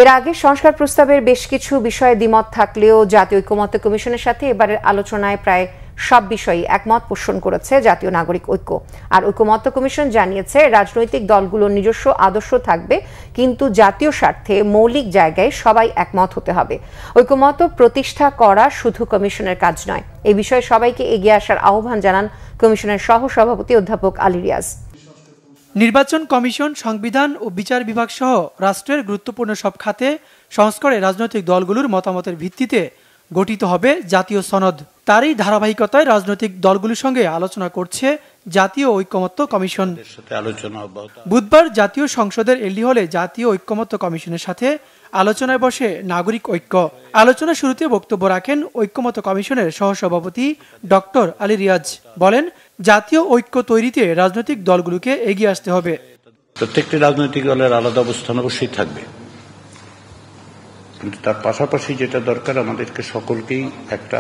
এর আগে সংস্কার প্রস্তাবের বেশ কিছু বিষয়ে দ্বিমত থাকলেও জাতীয় ঐক্যমত্য কমিশনের সাথে এবারের আলোচনায় প্রায় সব বিষয়ে একমত পোষণ করেছে জাতীয় নাগরিক ঐক্য। আর ঐক্যমত্য কমিশন জানিয়েছে, রাজনৈতিক দলগুলোর নিজস্ব আদর্শ থাকবে, কিন্তু জাতীয় স্বার্থে মৌলিক জায়গায় সবাই একমত হতে হবে। ঐক্যমত্য প্রতিষ্ঠা করা শুধু কমিশনের কাজ নয়। এই বিষয়ে সবাইকে এগিয়ে আসার আহ্বান জানান কমিশনের সহসভাপতি অধ্যাপক আলী রিয়াজ। নির্বাচন কমিশন, সংবিধান ও বিচার বিভাগ সহ রাষ্ট্রের গুরুত্বপূর্ণ সব খাতে সংস্কারে রাজনৈতিক দলগুলোর মতামতের ভিত্তিতে গঠিত হবে জাতীয় সনদ। তারই ধারাবাহিকতায় রাজনৈতিক দলগুলোর সঙ্গে আলোচনা করছে জাতীয় ঐক্যমত্য কমিশন। বুধবার জাতীয় সংসদের এলডি হলে জাতীয় ঐক্যমত্য কমিশনের সাথে আলোচনায় বসে নাগরিক ঐক্য। আলোচনা শুরুতে বক্তব্য রাখেন ঐক্যমত্য কমিশনের সহসভাপতি ডক্টর আলী রিয়াজ। বলেন, জাতীয় ঐক্য তৈরিতে রাজনৈতিক দলগুলোকে এগিয়ে আসতে হবে। প্রত্যেকটি রাজনৈতিক দলের আলাদা অবস্থান অবশ্যই থাকবে, কিন্তু তার পাশাপাশি যেটা দরকার, আমাদেরকে সকলকেই একটা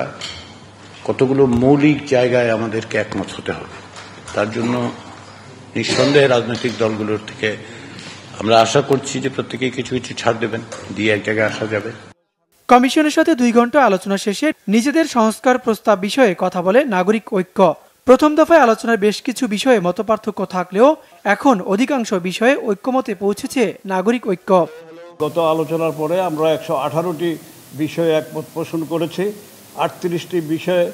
কতগুলো মৌলিক জায়গায় আমাদেরকে একমত হতে হবে। তার জন্য নিঃসন্দেহে রাজনৈতিক দলগুলোর থেকে আমরা আশা করছি যে প্রত্যেকেই কিছু কিছু ছাড় দেবেন, দিয়ে এক জায়গায় আসা যাবে। কমিশনের সাথে 2 ঘন্টা আলোচনা শেষে নিজেদের সংস্কার প্রস্তাব বিষয়ে কথা বলে নাগরিক ঐক্য। প্রথম দফায় আলোচনার বেশ কিছু বিষয়ে মতপার্থক্য থাকলেও এখন অধিকাংশ বিষয়ে ঐক্যমতে পৌঁছেছে নাগরিক ঐক্য। গত আলোচনার পরে আমরা 118টি বিষয়ে একমত পোষণ করেছি। 38টি বিষয়ে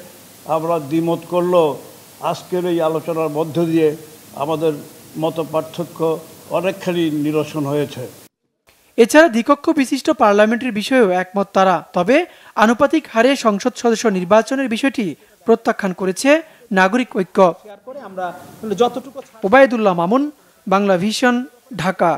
আমরা দ্বিমত করলেও আজকের এই আলোচনার মধ্য দিয়ে আমাদের মতপার্থক্য অনেকখানি নিরসন হয়েছে। এছাড়া দ্বিকক্ষ বিশিষ্ট পার্লামেন্টের বিষয়েও একমত তারা। তবে আনুপাতিক হারে সংসদ সদস্য নির্বাচনের বিষয়টি প্রত্যাখ্যান করেছে নাগরিক ঐক্য। ওবায়দুল্লাহ মামুন, বাংলা ভিশন, ঢাকা।